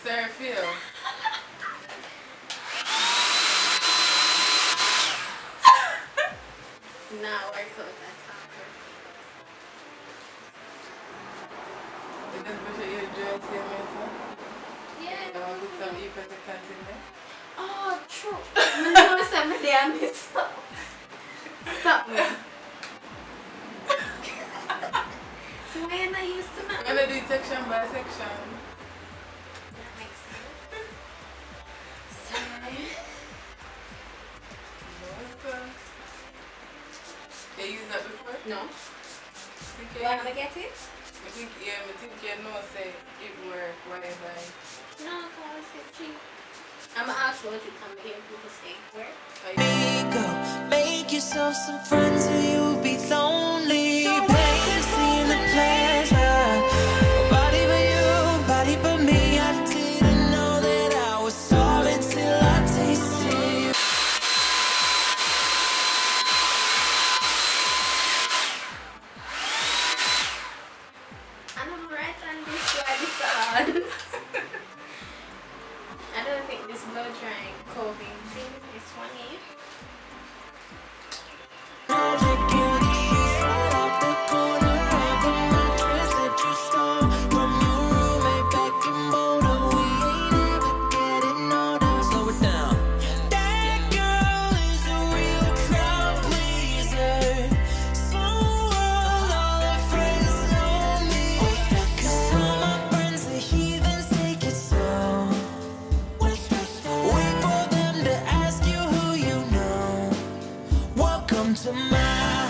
Sir Phil. Nah, work out that TAMER. You just brush out your dreads here, Mesa? Yeah. You want to put some e-pet in there? Oh, true. I know somebody I missed up. Something. So why are you not used to that? I'm going to do it section by section. That makes sense. Sorry. You used that before? No. Think Do you I want to get it? I think you know say it work, whatever. No, because it's cheap. I'm going to ask what it can be here people say. Where? Go, make yourself some friends or you'll be lonely. Playing, seeing the pleasure. Body but you, body but me. I didn't know that I was sorry till I tasted you. And I'm right on this one, son. I don't think this blow drying combing thing is funny. Magic cuties right off the corner of the mattress that you stole from your roommate back in Boulder. We ain't ever getting older. Slow it down. That girl is a real crowd pleaser. Small world, all her friends know me. 'Cause all my friends are heathens, take it slow. Wait for them to ask you who you know. Welcome to my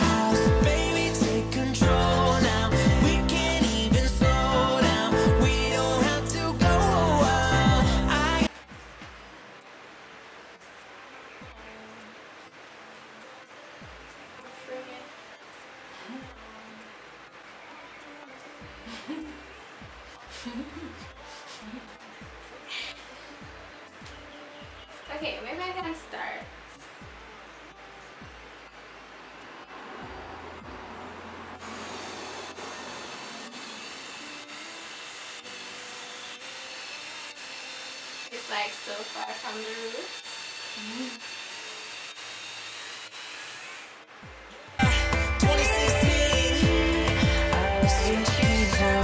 house, baby, take control now. We can't even slow down, we don't have to go out. Okay, maybe I can start. It's like so far from the roof. 2016, I was searching for.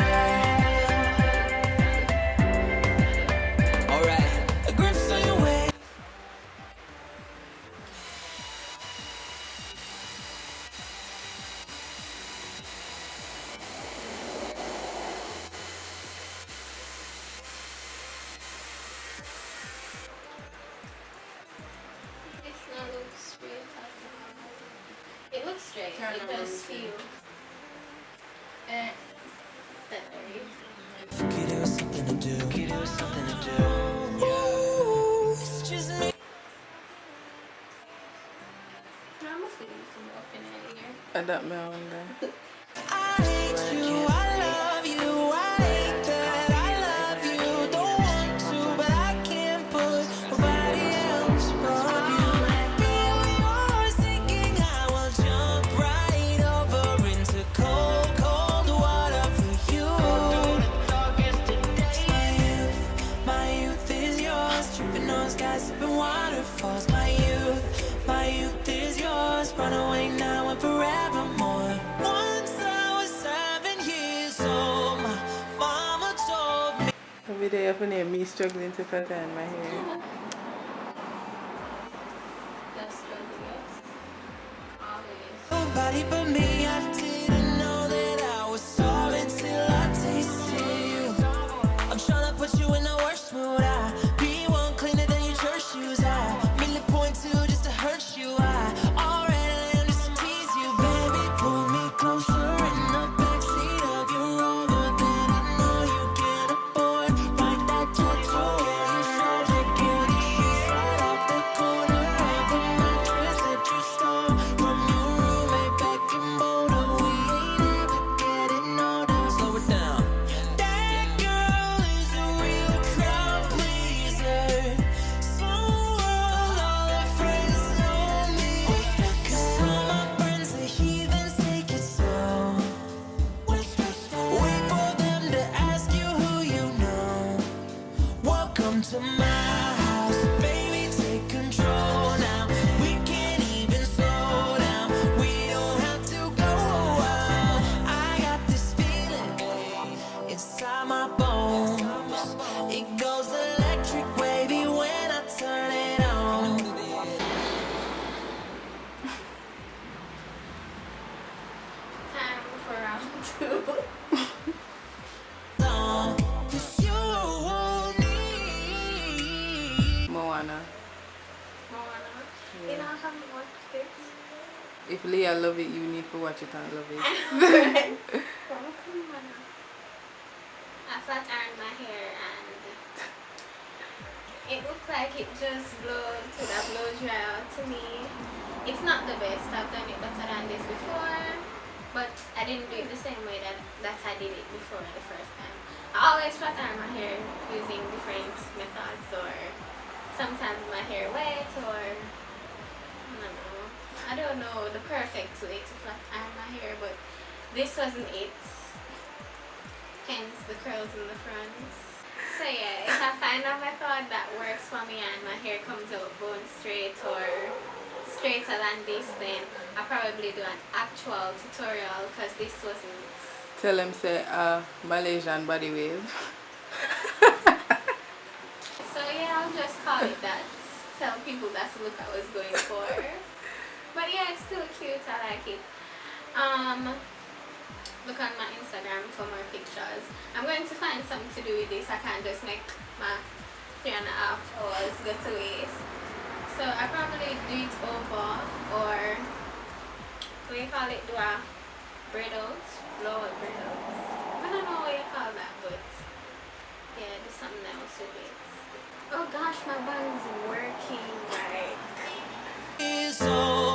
Alright, a glimpse on your way. This now looks straight up. It looks straight. Turn It around does and feel Eh. that way. Okay, there was something to do. Okay, there was something to do. Ooh, it's just me. I'm feeling some walking in here. I don't know. I hate you, I love you, I hate that I love you. Don't want to, but I can't put nobody else above you. You're sinking, I will jump right over into cold, cold water for you. My youth is yours, tripping on skies, sipping waterfalls. My youth is yours, run away now and forevermore. Once I was 7 years old, my mama told me. Every day I feel me struggling to cut in my hair. That's struggle, always. Nobody but me, I didn't know that I was sorry till I tasted you. I'm tryna put you in the worst mood. I be one cleaner than your church shoes. I merely point to just to hurt you. I already am just to tease you, baby. Pull me closer in the backseat of your Rover. Then I know you get aboard. Write that tattoo on your shoulder. Cuties right off the corner of the mattress that you stole from your roommate back in Boulder. my bones. It goes electric wavy when I turn it on. Time for round 2. Cause you won't need Moana. Moana. You know, I haven't watched this. If Leah love it, you need to watch it and love it. Moana. I flat ironed my hair and it looked like it just blows to that blow dry out to me. It's not the best. I've done it better than this before, but I didn't do it the same way that I did it before the first time. I always flat iron my hair using different methods, or sometimes my hair wet, or I don't know the perfect way to flat iron my hair, but this wasn't it. Hence the curls in the front. So yeah, if I find a method that works for me and my hair comes out bone straight or straighter than this, then I'll probably do an actual tutorial, because this wasn't. Tell them say Malaysian body wave. So yeah, I'll just call it that. Tell people that's the look I was going for. But yeah, it's still cute. I like it. Look on my Instagram for more pictures. I'm going to find something to do with this. I can't just make my 3.5 hours go to waste. So I probably do it over, or what do you call it? Do a braid out? Blow out braid out? I don't know what you call that, but yeah, do something else with it. Oh gosh, my bung's working right. is so